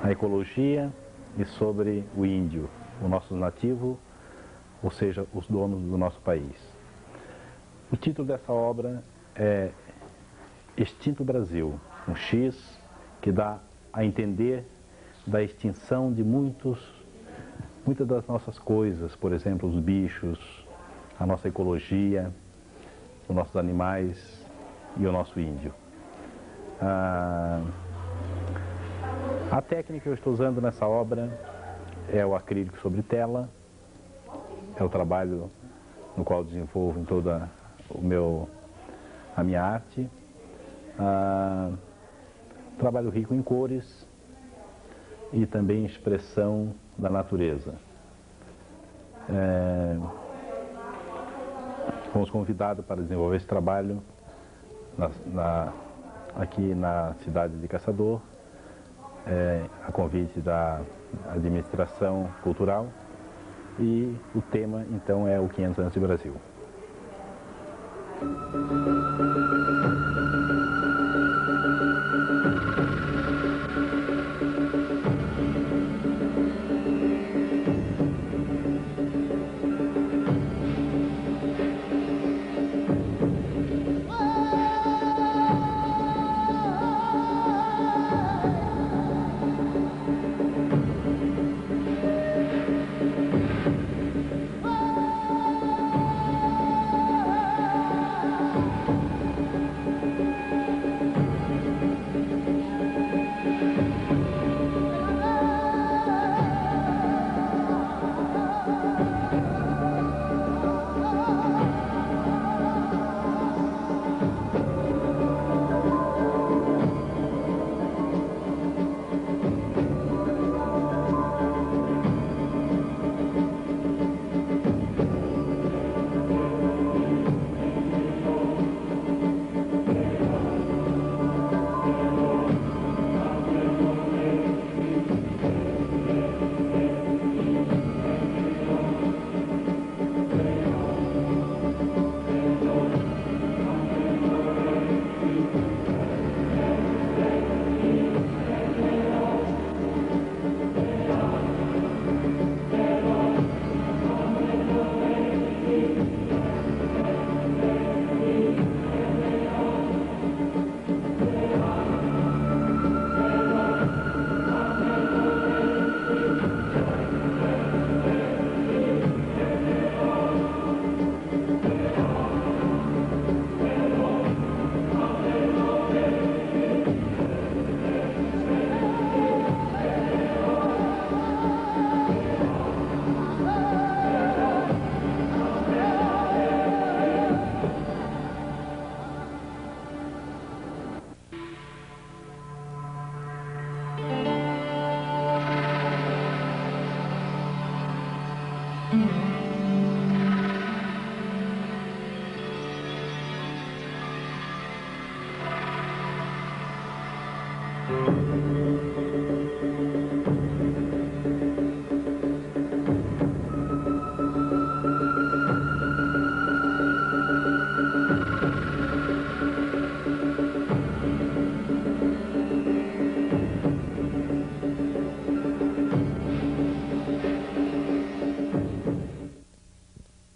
A ecologia e sobre o índio, o nosso nativo, ou seja, os donos do nosso país. O título dessa obra é Extinto Brasil, um X que dá a entender da extinção de muitas das nossas coisas, por exemplo, os bichos, a nossa ecologia, os nossos animais e o nosso índio. A técnica que eu estou usando nessa obra é o acrílico sobre tela, é o trabalho no qual desenvolvo em toda a minha arte. Trabalho rico em cores e também expressão da natureza. Fomos convidados para desenvolver esse trabalho aqui na cidade de Caçador, a convite da administração cultural, e o tema então é o 500 anos de Brasil.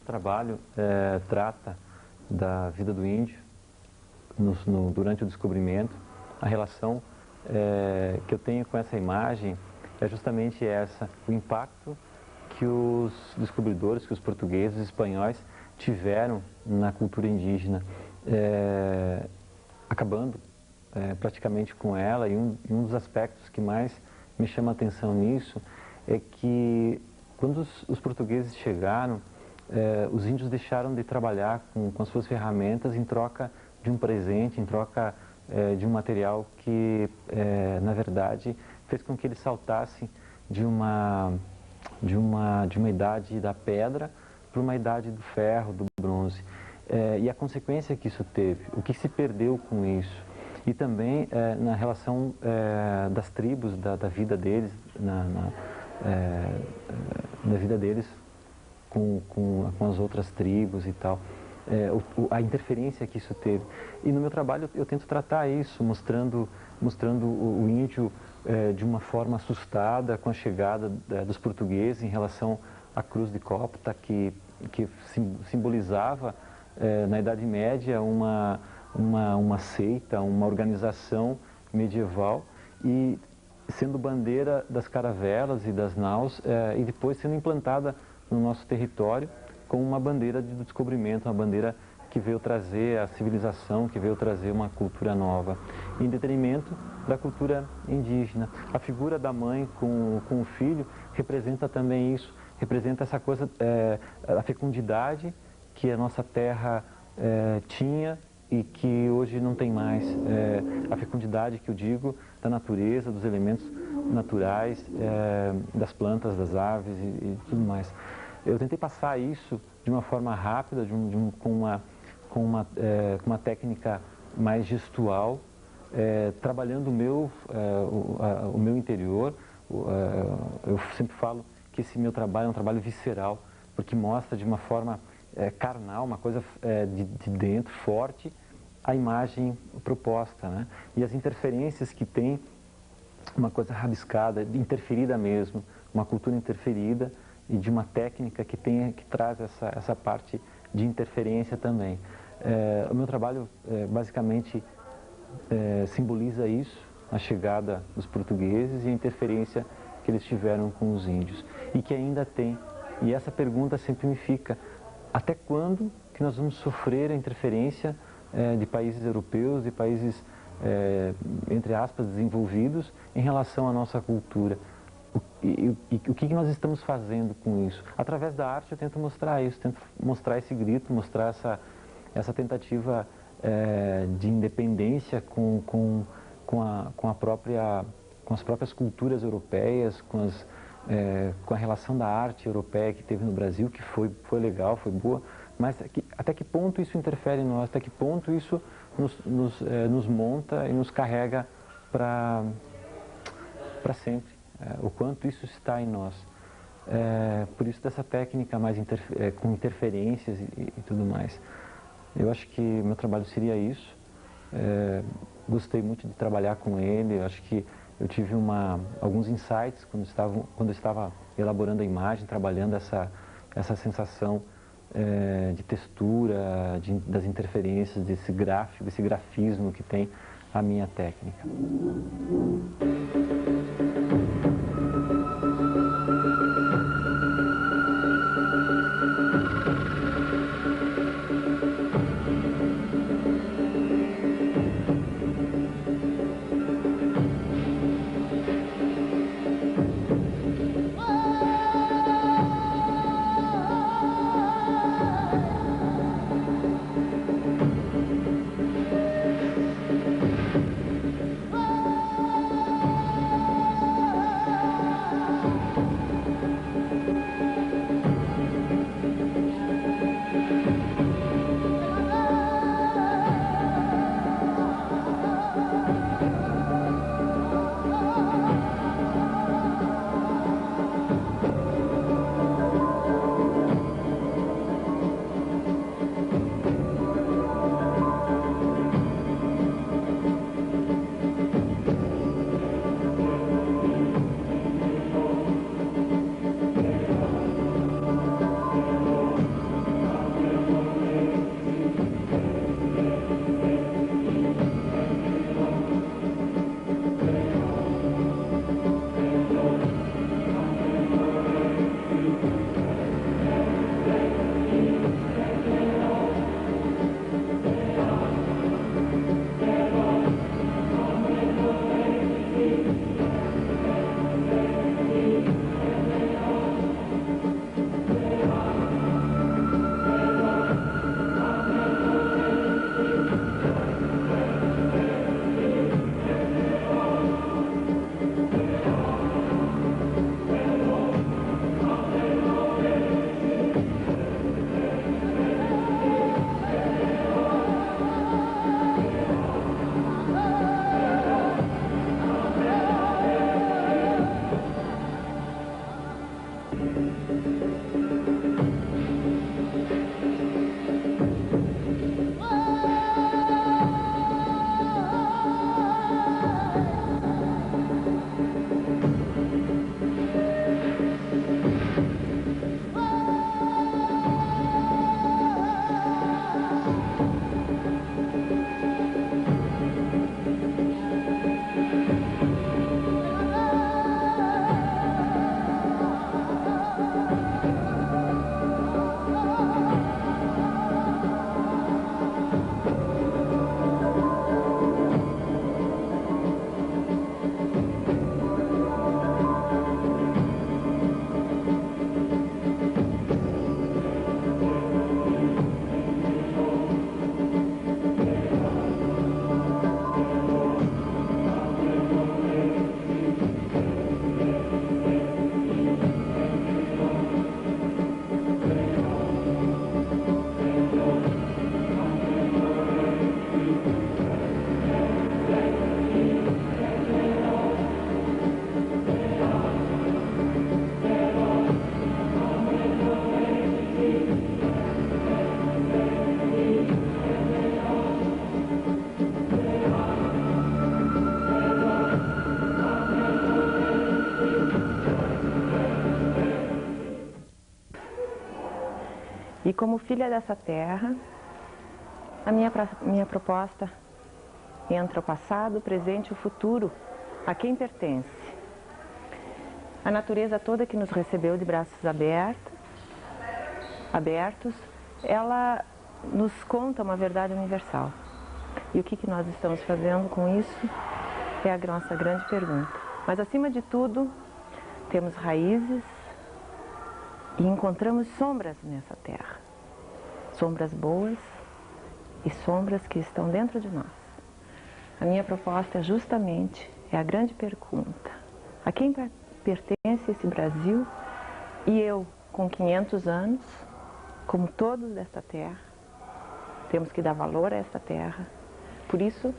trabalho trata da vida do índio durante o descobrimento. A relação que eu tenho com essa imagem é justamente essa, o impacto que os descobridores, que os portugueses, os espanhóis tiveram na cultura indígena, acabando praticamente com ela. E um dos aspectos que mais me chama a atenção nisso é que quando os portugueses chegaram, os índios deixaram de trabalhar com as suas ferramentas em troca de um presente, em troca de um material que, na verdade, fez com que eles saltassem de uma idade da pedra para uma idade do ferro, do bronze. E a consequência que isso teve, o que se perdeu com isso. E também na relação das tribos, da vida deles, na vida deles com as outras tribos e tal. A interferência que isso teve. E no meu trabalho eu tento tratar isso, mostrando o índio de uma forma assustada com a chegada dos portugueses em relação à cruz de Copta, que simbolizava na Idade Média uma seita, uma organização medieval, e sendo bandeira das caravelas e das naus, e depois sendo implantada no nosso território como uma bandeira do descobrimento, uma bandeira que veio trazer a civilização, que veio trazer uma cultura nova, em detrimento da cultura indígena. A figura da mãe com o filho representa também isso, representa essa coisa, a fecundidade que a nossa terra tinha e que hoje não tem mais. A fecundidade que eu digo da natureza, dos elementos naturais, das plantas, das aves e tudo mais. Eu tentei passar isso de uma forma rápida, com uma técnica mais gestual, trabalhando o meu interior. Eu sempre falo que esse meu trabalho é um trabalho visceral, porque mostra de uma forma carnal, uma coisa de dentro, forte, a imagem proposta, né? E as interferências que tem, uma coisa rabiscada, interferida mesmo, uma cultura interferida, e de uma técnica que traz essa parte de interferência também. O meu trabalho basicamente simboliza isso, a chegada dos portugueses e a interferência que eles tiveram com os índios, e que ainda tem. E essa pergunta sempre me fica: até quando que nós vamos sofrer a interferência de países europeus, de países, entre aspas, desenvolvidos, em relação à nossa cultura? E o que nós estamos fazendo com isso? Através da arte eu tento mostrar isso, tento mostrar esse grito, mostrar essa tentativa de independência com as próprias culturas europeias, com a relação da arte europeia que teve no Brasil, que foi legal, foi boa, mas até que ponto isso interfere em nós, até que ponto isso nos monta e nos carrega para sempre. O quanto isso está em nós. Por isso dessa técnica mais com interferências e tudo mais. Eu acho que meu trabalho seria isso. Gostei muito de trabalhar com ele. Eu acho que eu tive alguns insights quando eu estava elaborando a imagem, trabalhando essa sensação de textura, das interferências, desse gráfico, desse grafismo que tem a minha técnica. como filha dessa terra, a minha proposta entra o passado, o presente e o futuro, a quem pertence. A natureza toda que nos recebeu de braços abertos, ela nos conta uma verdade universal. E o que nós estamos fazendo com isso é a nossa grande pergunta. Mas, acima de tudo, temos raízes e encontramos sombras nessa terra. Sombras boas e sombras que estão dentro de nós. A minha proposta justamente é a grande pergunta. A quem pertence esse Brasil? E eu, com 500 anos, como todos desta terra, temos que dar valor a esta terra. Por isso,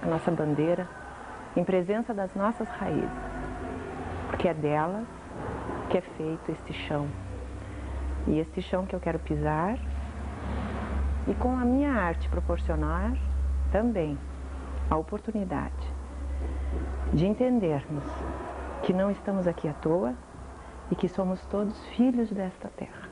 a nossa bandeira, em presença das nossas raízes, porque é delas que é feito este chão. E este chão que eu quero pisar, e com a minha arte proporcionar também a oportunidade de entendermos que não estamos aqui à toa e que somos todos filhos desta terra.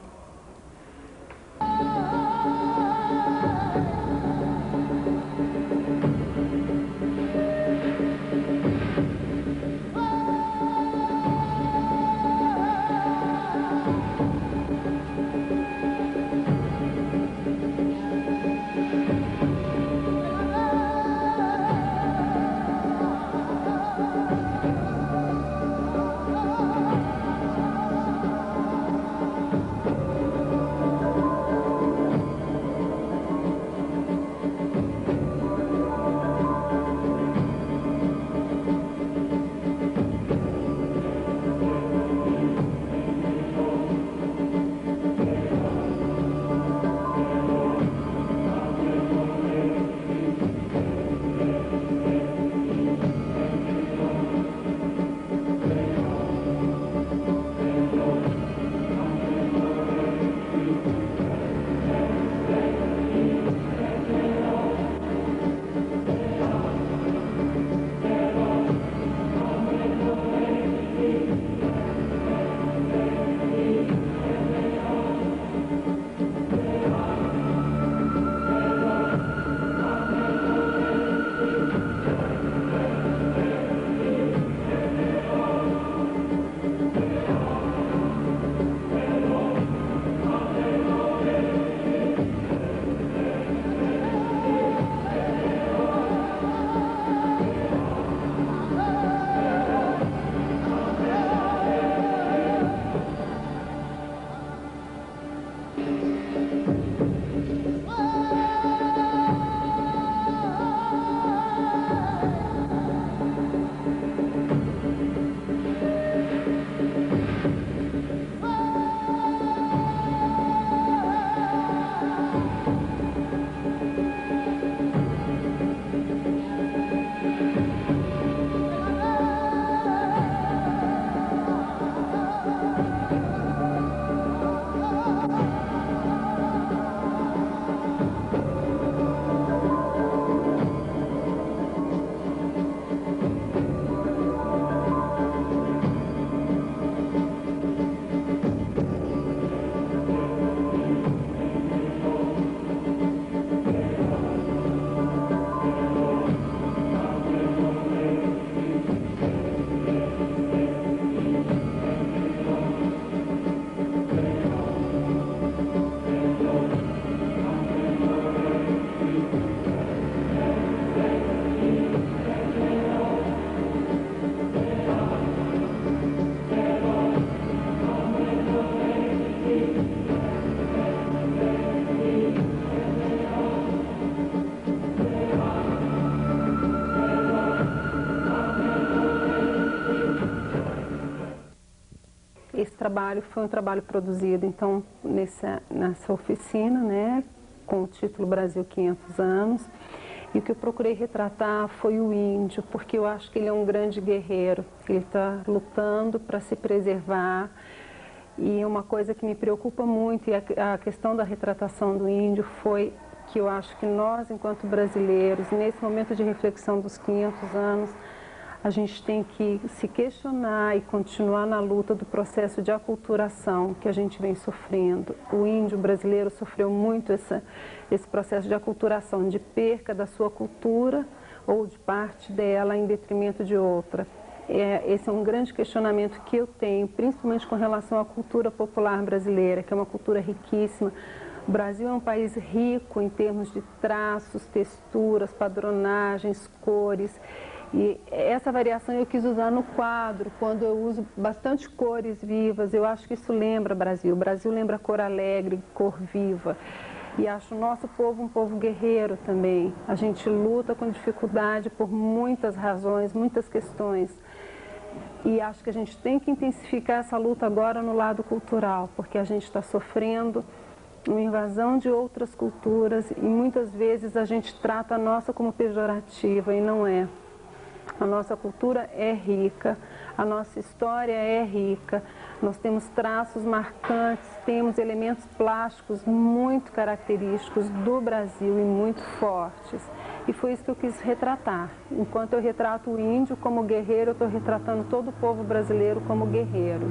Esse trabalho foi um trabalho produzido, então, nessa oficina, né, com o título Brasil 500 anos. E o que eu procurei retratar foi o índio, porque eu acho que ele é um grande guerreiro. Ele está lutando para se preservar. E uma coisa que me preocupa muito, e a questão da retratação do índio, foi que eu acho que nós, enquanto brasileiros, nesse momento de reflexão dos 500 anos, a gente tem que se questionar e continuar na luta do processo de aculturação que a gente vem sofrendo. O índio brasileiro sofreu muito esse processo de aculturação, de perca da sua cultura ou de parte dela em detrimento de outra. Esse é um grande questionamento que eu tenho, principalmente com relação à cultura popular brasileira, que é uma cultura riquíssima. O Brasil é um país rico em termos de traços, texturas, padronagens, cores. E essa variação eu quis usar no quadro, quando eu uso bastante cores vivas. Eu acho que isso lembra Brasil. O Brasil lembra cor alegre, cor viva. E acho o nosso povo um povo guerreiro também. A gente luta com dificuldade por muitas razões, muitas questões. E acho que a gente tem que intensificar essa luta agora no lado cultural, porque a gente está sofrendo uma invasão de outras culturas e muitas vezes a gente trata a nossa como pejorativa e não é. A nossa cultura é rica, a nossa história é rica, nós temos traços marcantes, temos elementos plásticos muito característicos do Brasil e muito fortes. E foi isso que eu quis retratar. Enquanto eu retrato o índio como guerreiro, eu estou retratando todo o povo brasileiro como guerreiro.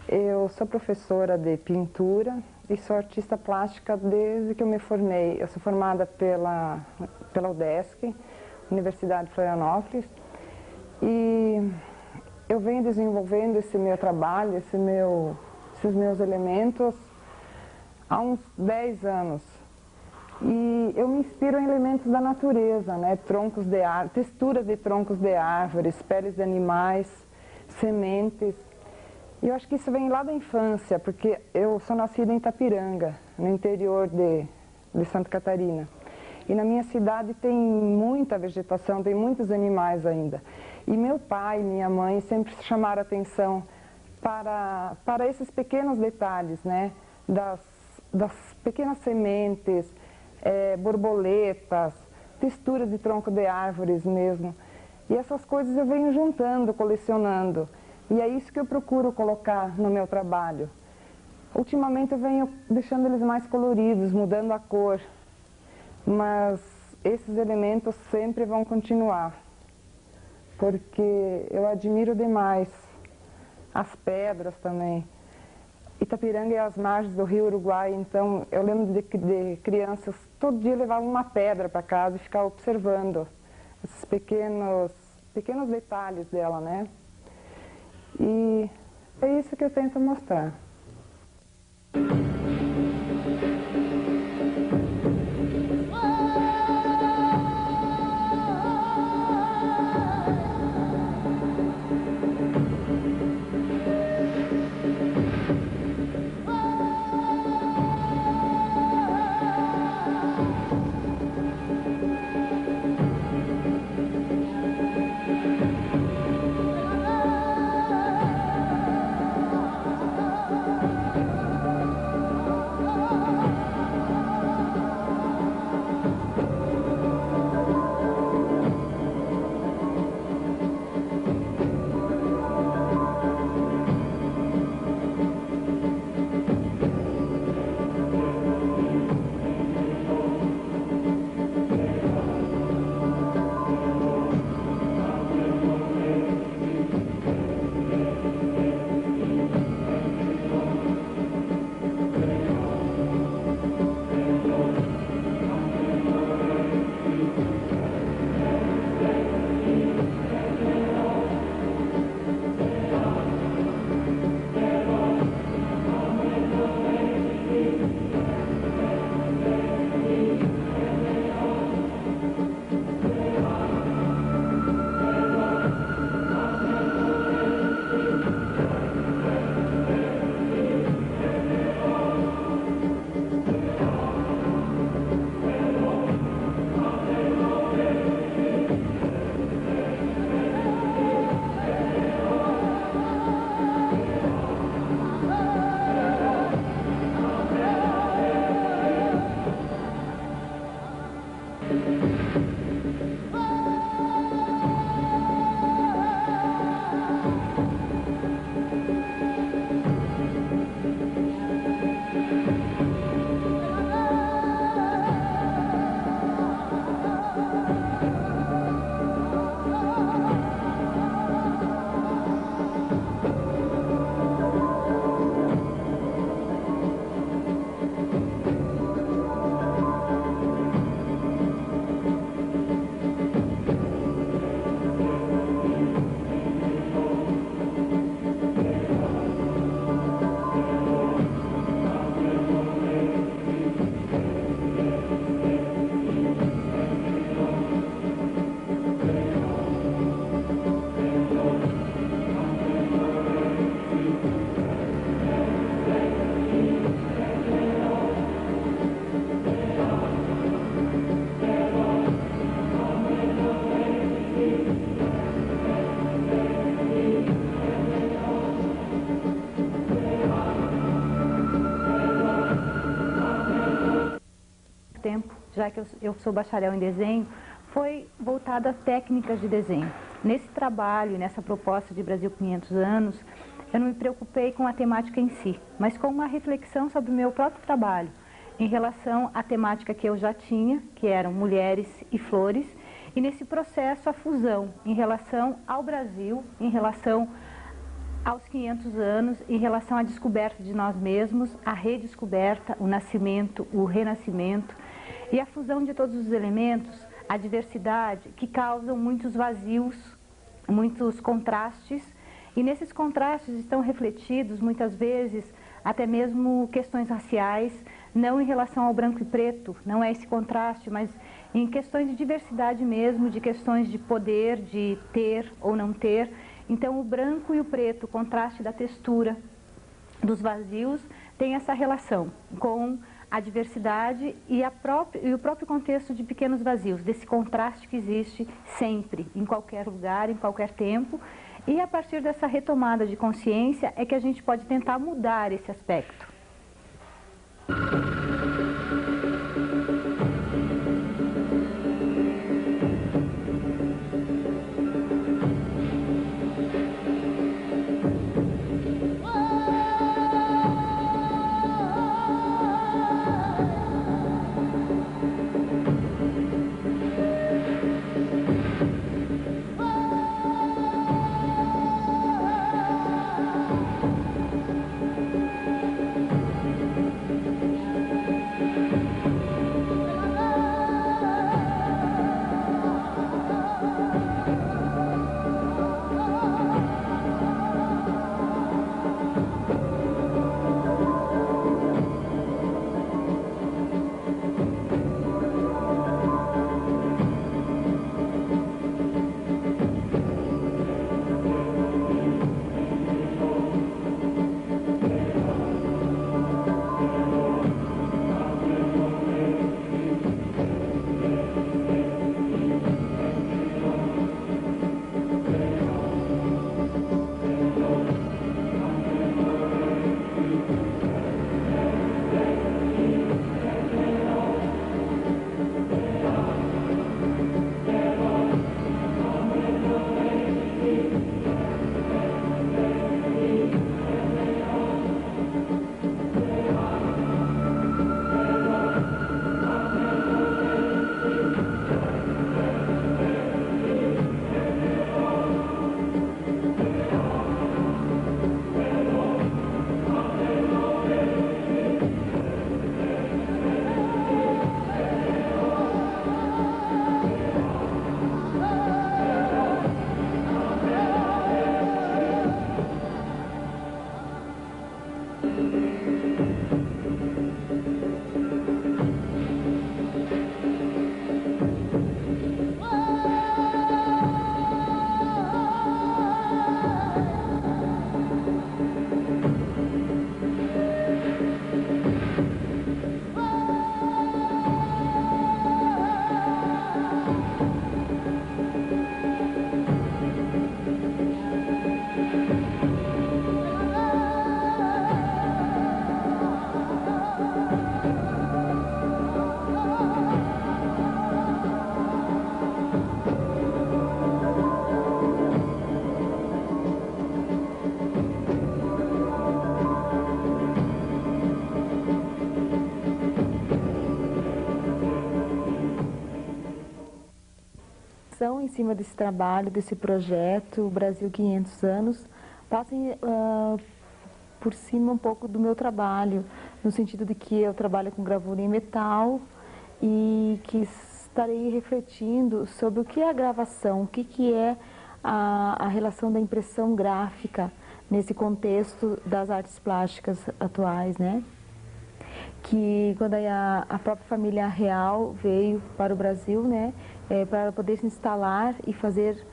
Eu sou professora de pintura e sou artista plástica desde que eu me formei. Eu sou formada pela UDESC, Universidade de Florianópolis, E eu venho desenvolvendo esse meu trabalho, esses meus elementos há uns 10 anos. E eu me inspiro em elementos da natureza, né? Troncos de árvores, texturas de troncos de árvores, peles de animais, sementes. E eu acho que isso vem lá da infância, porque eu sou nascida em Itapiranga, no interior de Santa Catarina. E na minha cidade tem muita vegetação, tem muitos animais ainda. E meu pai e minha mãe sempre chamaram atenção para esses pequenos detalhes, né? Das pequenas sementes, borboletas, texturas de tronco de árvores mesmo. E essas coisas eu venho juntando, colecionando. E é isso que eu procuro colocar no meu trabalho. Ultimamente eu venho deixando eles mais coloridos, mudando a cor. Mas esses elementos sempre vão continuar, porque eu admiro demais as pedras também. Itapiranga é às margens do rio Uruguai, então eu lembro de crianças, todo dia levavam uma pedra para casa e ficavam observando esses pequenos detalhes dela, né? E é isso que eu tento mostrar. Já que eu sou bacharel em desenho, foi voltado às técnicas de desenho. Nesse trabalho e nessa proposta de Brasil 500 anos, eu não me preocupei com a temática em si, mas com uma reflexão sobre o meu próprio trabalho, em relação à temática que eu já tinha, que eram mulheres e flores, e nesse processo a fusão em relação ao Brasil, em relação aos 500 anos, em relação à descoberta de nós mesmos, a redescoberta, o nascimento, o renascimento, e a fusão de todos os elementos, a diversidade, que causam muitos vazios muitos contrastes, e nesses contrastes estão refletidos, muitas vezes, até mesmo questões raciais, não em relação ao branco e preto, não é esse contraste, mas em questões de diversidade mesmo, de questões de poder, de ter ou não ter. Então, o branco e o preto, o contraste da textura dos vazios, tem essa relação com a diversidade e o próprio contexto de pequenos vazios, desse contraste que existe sempre, em qualquer lugar, em qualquer tempo. E a partir dessa retomada de consciência é que a gente pode tentar mudar esse aspecto. Em cima desse trabalho, desse projeto, o Brasil 500 anos, passem por cima um pouco do meu trabalho, no sentido de que eu trabalho com gravura em metal e que estarei refletindo sobre o que é a gravação, o que é a relação da impressão gráfica nesse contexto das artes plásticas atuais, né? Que quando a própria família real veio para o Brasil, né, para poder se instalar e fazer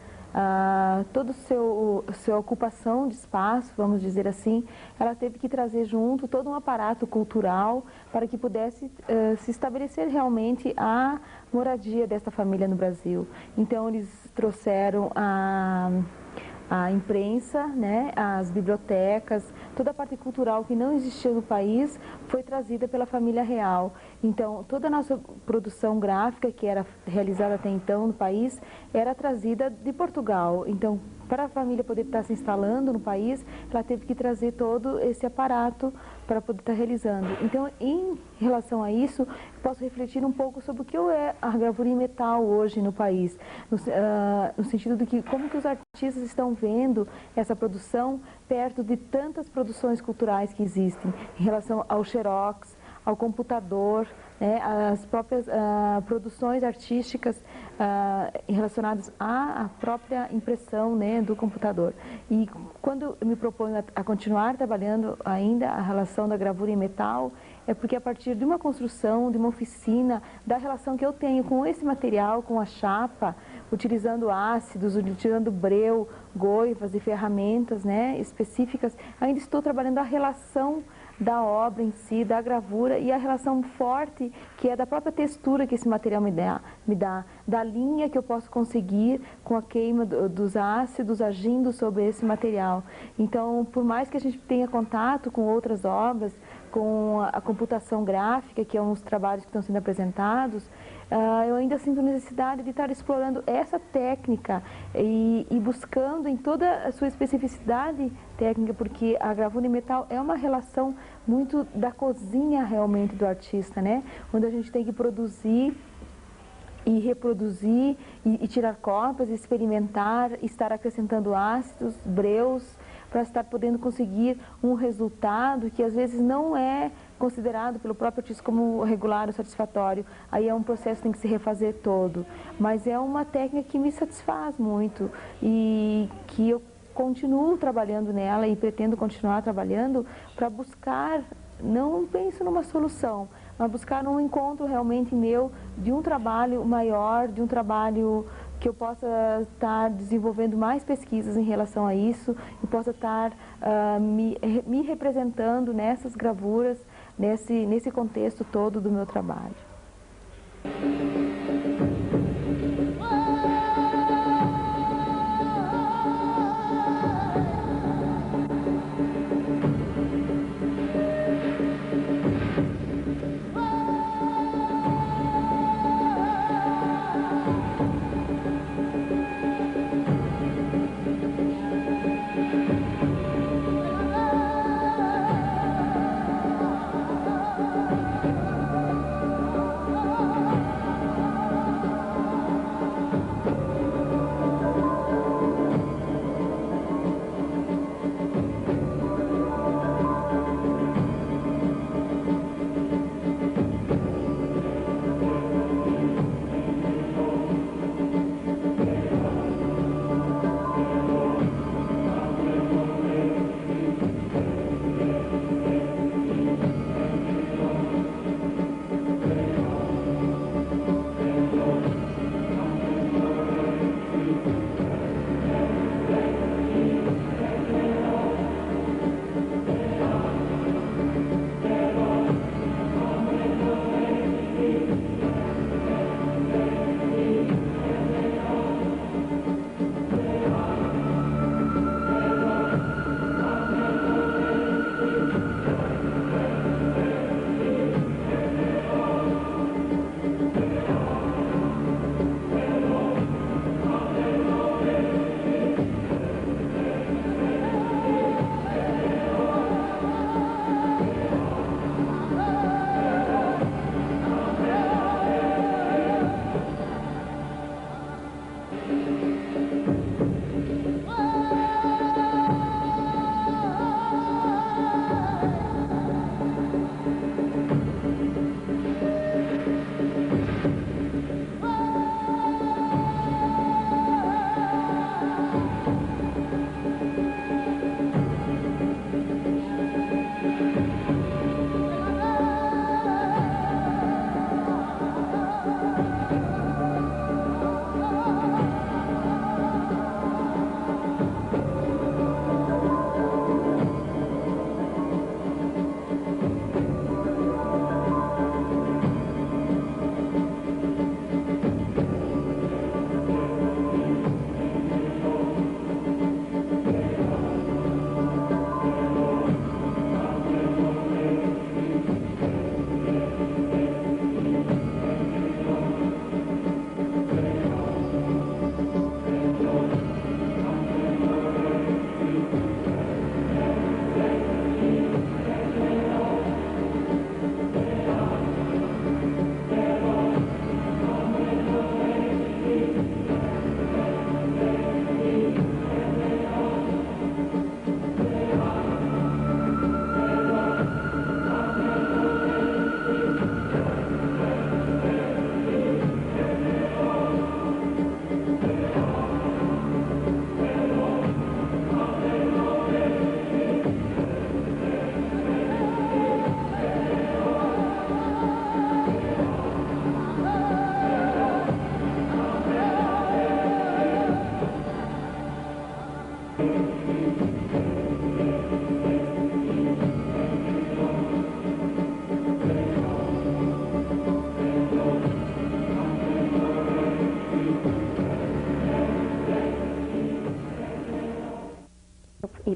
toda a sua ocupação de espaço, vamos dizer assim, ela teve que trazer junto todo um aparato cultural para que pudesse se estabelecer realmente a moradia dessa família no Brasil. Então eles trouxeram a imprensa, né, as bibliotecas, toda a parte cultural que não existia no país foi trazida pela família real. Então, toda a nossa produção gráfica, que era realizada até então no país, era trazida de Portugal. Então, para a família poder estar se instalando no país, ela teve que trazer todo esse aparato para poder estar realizando. Então, em relação a isso, posso refletir um pouco sobre o que é a gravura em metal hoje no país, no sentido de que como que os artistas estão vendo essa produção perto de tantas produções culturais que existem, em relação ao xerox, ao computador, né, as próprias produções artísticas relacionadas à própria impressão, né, do computador. E quando eu me proponho a continuar trabalhando ainda a relação da gravura em metal, é porque a partir de uma construção, de uma oficina, da relação que eu tenho com esse material, com a chapa, utilizando ácidos, utilizando breu, goivas e ferramentas, né, específicas, ainda estou trabalhando a relação da obra em si, da gravura e a relação forte que é da própria textura que esse material me dá, da linha que eu posso conseguir com a queima dos ácidos agindo sobre esse material. Então, por mais que a gente tenha contato com outras obras, com a computação gráfica, que é um dos trabalhos que estão sendo apresentados, eu ainda sinto necessidade de estar explorando essa técnica e buscando em toda a sua especificidade técnica, porque a gravura em metal é uma relação muito da cozinha realmente do artista, né? Onde a gente tem que produzir e reproduzir e tirar cópias, experimentar, estar acrescentando ácidos, breus, para estar podendo conseguir um resultado que às vezes não é considerado pelo próprio artista como regular ou satisfatório. Aí é um processo que tem que se refazer todo. Mas é uma técnica que me satisfaz muito e que eu continuo trabalhando nela e pretendo continuar trabalhando para buscar, não penso numa solução, mas buscar um encontro realmente meu de um trabalho maior, de um trabalho que eu possa estar desenvolvendo mais pesquisas em relação a isso e possa estar me representando nessas gravuras, nesse contexto todo do meu trabalho.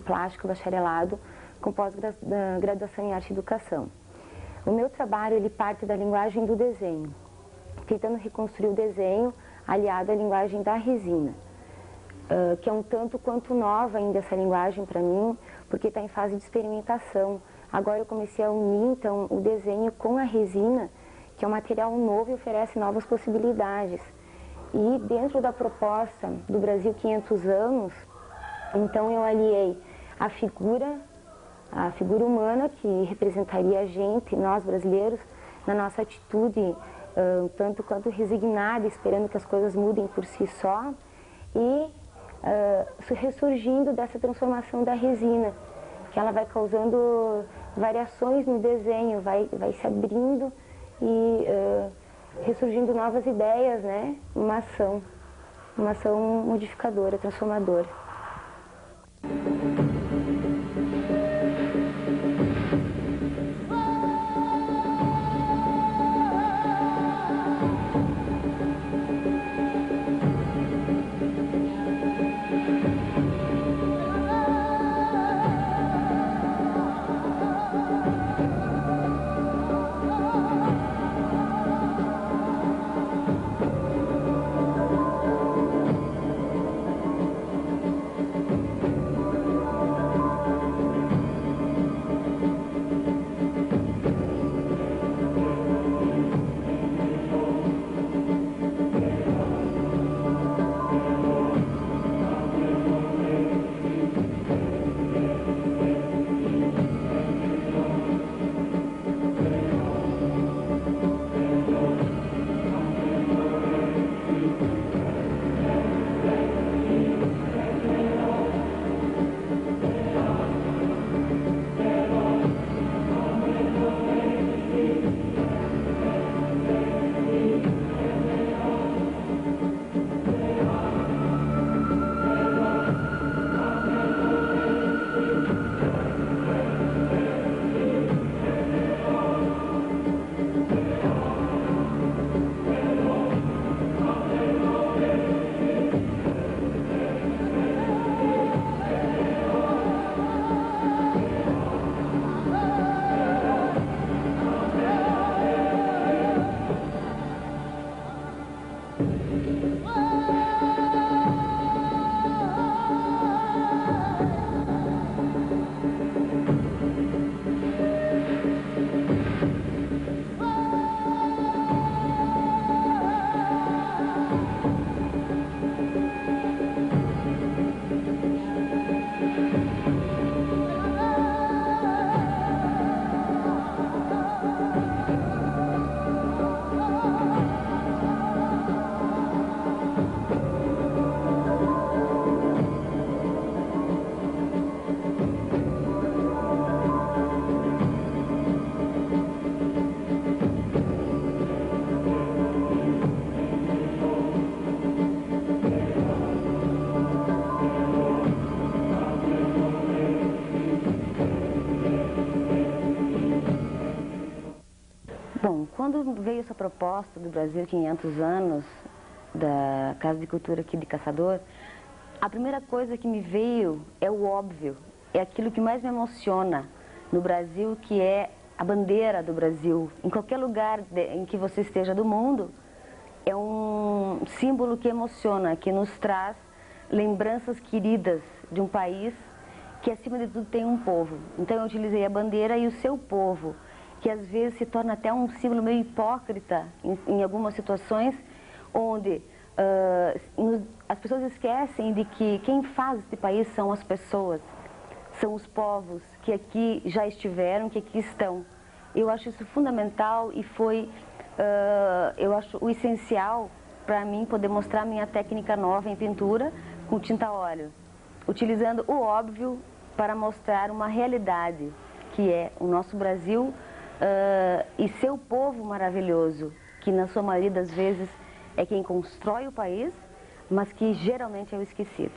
plástico bacharelado com pós-graduação em arte e educação. O meu trabalho ele parte da linguagem do desenho, tentando reconstruir o desenho aliado à linguagem da resina, que é um tanto quanto nova ainda essa linguagem para mim, porque está em fase de experimentação. Agora eu comecei a unir então o desenho com a resina, que é um material novo e oferece novas possibilidades. E dentro da proposta do Brasil 500 anos, então eu aliei a figura humana que representaria a gente, nós brasileiros, na nossa atitude tanto quanto resignada, esperando que as coisas mudem por si só, e ressurgindo dessa transformação da resina, que ela vai causando variações no desenho, vai se abrindo e ressurgindo novas ideias, né? Uma ação modificadora, transformadora. Bom, quando veio essa proposta do Brasil 500 anos, da Casa de Cultura aqui de Caçador, a primeira coisa que me veio é o óbvio, é aquilo que mais me emociona no Brasil, que é a bandeira do Brasil. Em qualquer lugar em que você esteja do mundo, é um símbolo que emociona, que nos traz lembranças queridas de um país que, acima de tudo, tem um povo. Então eu utilizei a bandeira e o seu povo, que às vezes se torna até um símbolo meio hipócrita em algumas situações, onde as pessoas esquecem de que quem faz este país são as pessoas, são os povos que aqui já estiveram, que aqui estão. Eu acho isso fundamental e foi, eu acho, o essencial para mim poder mostrar minha técnica nova em pintura com tinta a óleo, utilizando o óbvio para mostrar uma realidade, que é o nosso Brasil e seu povo maravilhoso, que na sua maioria das vezes é quem constrói o país, mas que geralmente é o esquecido.